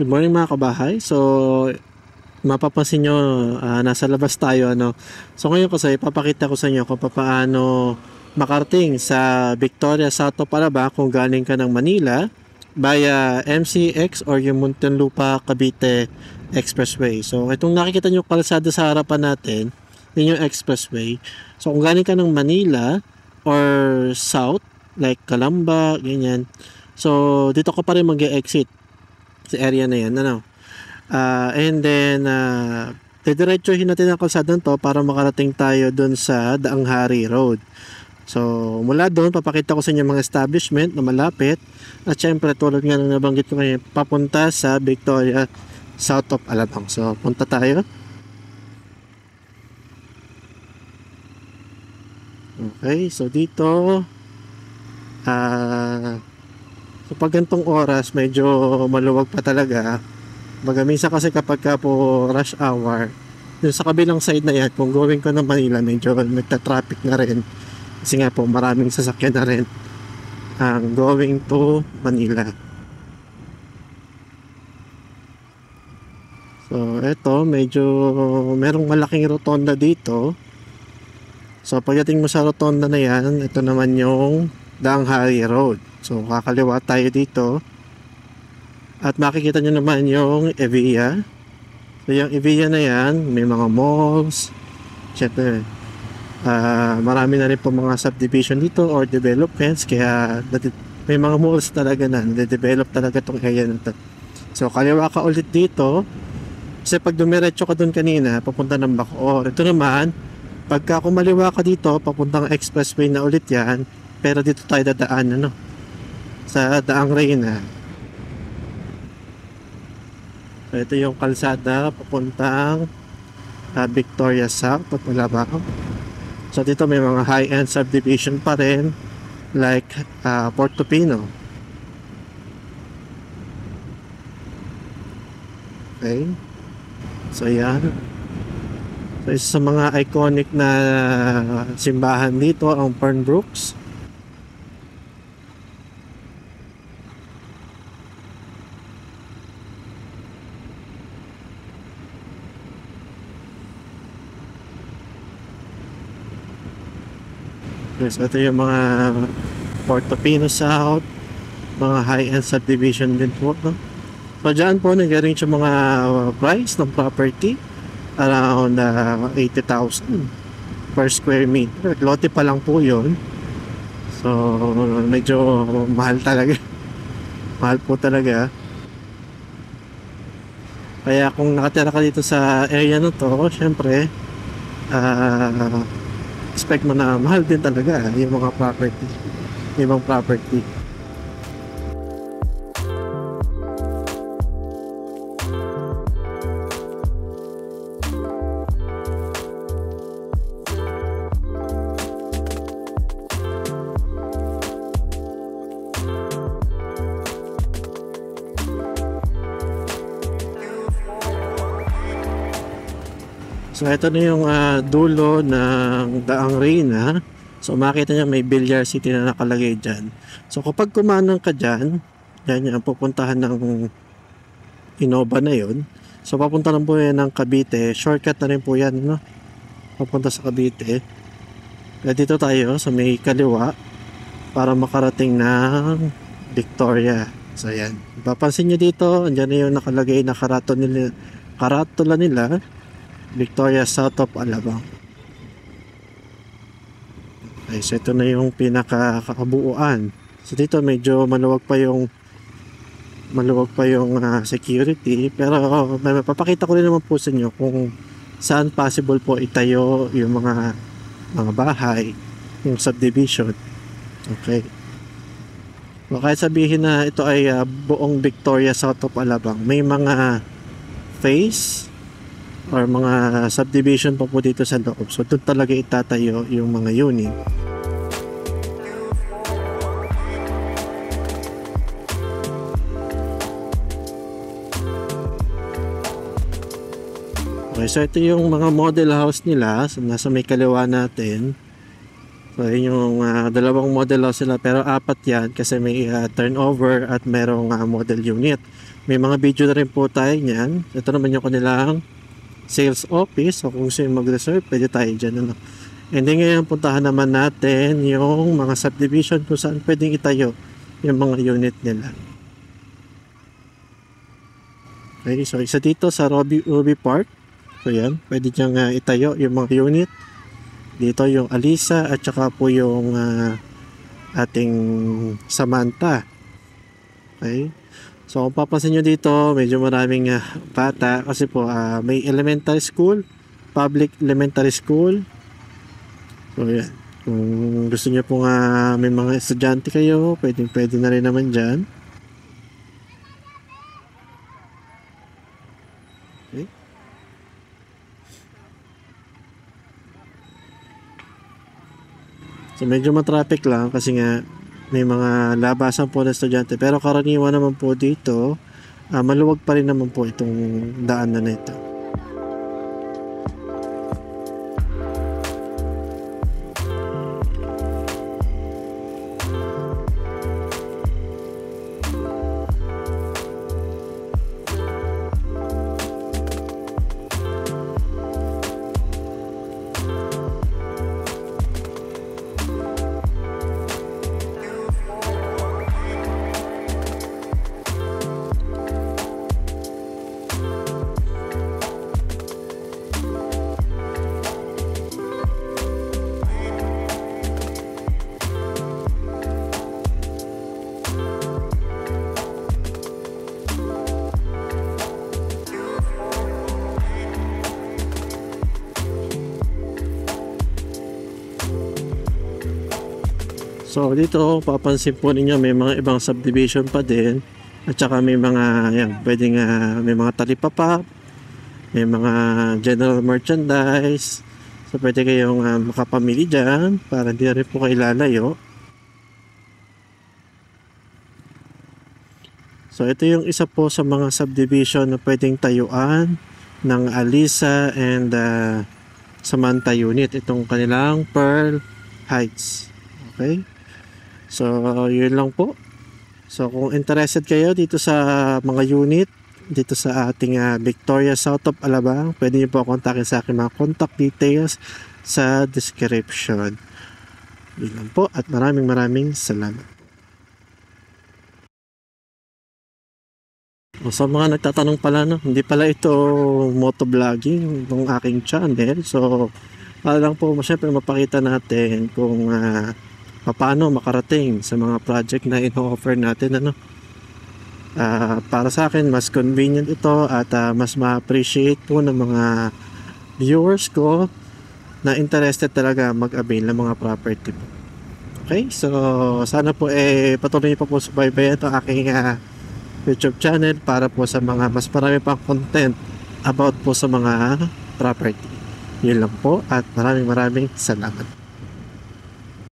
Good morning mga kabahay. So, mapapansin nyo, nasa labas tayo. So, ngayon kasi, papakita ko sa inyo kung paano makarating sa Victoria, South of Alabang kung galing ka ng Manila via MCX or yung Muntinlupa, Cavite Expressway. So, itong nakikita nyo kalsada sa harapan natin, yun yung expressway. So, kung galing ka ng Manila or South, like Calamba, ganyan. So, dito ko pa rin mag-exit sa area na yan, and then didiretsuhin natin ang kalsada to para makarating tayo dun sa Daanghari Road. So mula doon papakita ko sa inyo mga establishment na malapit, at syempre tulad nga ng nabanggit ko kayo, papunta sa Victoria, South of Alabang. So punta tayo. Okay, so dito so pag gantong oras medyo maluwag pa talaga. Minsan kasi kapag ka po rush hour, dun sa kabilang side na yan, kung going ko ng Manila, medyo nagta-traffic na rin. Kasi nga po, maraming sasakyan na rin ang going to Manila. So, eto, medyo merong malaking rotonda dito. So, pagdating mo sa rotonda na yan, ito naman yung Daanghari Road. So, kakaliwa tayo dito. At makikita nyo naman yung Evia. So, yung Evia na yan, may mga malls. Siyempre, marami na rin po mga subdivision dito or developments. Kaya, may mga malls talaga na. Nade-develop talaga itong area na ito. So, kaliwa ka ulit dito. Kasi pag dumiretso ka dun kanina, papunta ng Bacoor. Ito naman, pagka kumaliwa ka dito, papuntang expressway na ulit yan. Pero dito tayo dadaan, sa Daang Reyna. So, ito yung kalsada papuntang Victoria South at Alabang. So dito may mga high-end subdivision pa rin, like Porto Pino. Okay, so yan. So isa sa mga iconic na simbahan dito ang Fernbrooks. So ito yung mga Porto Pino South, mga high-end subdivision din po, So dyan po nag-range yung mga price ng property around 80,000 per square meter. Lote pa lang po yun. So medyo mahal talaga. Mahal po talaga. Kaya kung nakatira ka dito sa area na to, syempre expect mo na mahal din talaga yung mga property, ibang property. So ito na yung dulo ng Daang Reyna. So makita nyo may Villar City na nakalagay dyan. So kapag kumanang ka dyan, yan yung pupuntahan ng Innova na yun. So papunta lang po yan ng Cavite. Shortcut na rin po yan, papunta sa Cavite. Kaya dito tayo sa may kaliwa para makarating ng Victoria. So yan, papansin nyo dito, andyan na yung nakalagay na karatula nila Victoria, South of Alabang. Okay, so ito na yung pinakakabuuan. So dito medyo maluwag pa yung security, pero may mapapakita ko rin naman po sa inyo kung saan possible po itayo yung mga bahay, yung subdivision. Okay. So kahit sabihin na ito ay buong Victoria, South of Alabang, may mga phase or mga subdivision pa po dito sa loob. So doon talaga itatayo yung mga unit. Okay, so ito yung mga model house nila. So nasa may kaliwa natin. So yun yung dalawang model house nila, pero apat yan kasi may turnover at merong model unit. May mga video na rin po tayo niyan. Ito naman yung kanilang sales office. So kung gusto yung mag-reserve, pwede tayo dyan. Ano. And then ngayon, puntahan naman natin yung mga subdivision kung saan pwedeng itayo yung mga unit nila. Okay, so isa dito sa Ruby Park. So yan, pwede niyang itayo yung mga unit. Dito yung Alisa at saka po yung ating Samantha. Okay. So kung papansin nyo dito, medyo maraming bata kasi po may elementary school, public elementary school. So yan. Kung gusto nyo po may mga estudyante kayo, pwede na rin naman dyan. Okay. So medyo matraffic lang kasi nga may mga labasan po ng estudyante, pero karaniwan naman po dito maluwag pa rin naman po itong daanan na ito. So dito papansin po ninyo may mga ibang subdivision pa din at saka may mga yan, pwedeng may mga talipapa, may mga general merchandise. So pwede kayong makapamili dyan para hindi rin po kayo lalayo. So ito yung isa po sa mga subdivision na pwedeng tayuan ng Alisa and Samantha unit, itong kanilang Pearl Heights. Okay. So, yun lang po. So, kung interested kayo dito sa mga unit, dito sa ating Victoria South of Alabang, pwede niyo po kontakin sa aking mga contact details sa description. Yun lang po at maraming salamat. O, sa mga nagtatanong pala, no, hindi pala ito motovlogging ng aking channel. So, para lang po, syempre mapakita natin kung paano makarating sa mga project na ino-offer natin, ano. Para sa akin mas convenient ito at mas ma-appreciate po ng mga viewers ko na interested talaga mag-avail ng mga property po. Okay, so sana po patuloy niyo po subaybayan ito aking YouTube channel para po sa mga mas marami pang content about po sa mga property. Yun lang po at maraming salamat.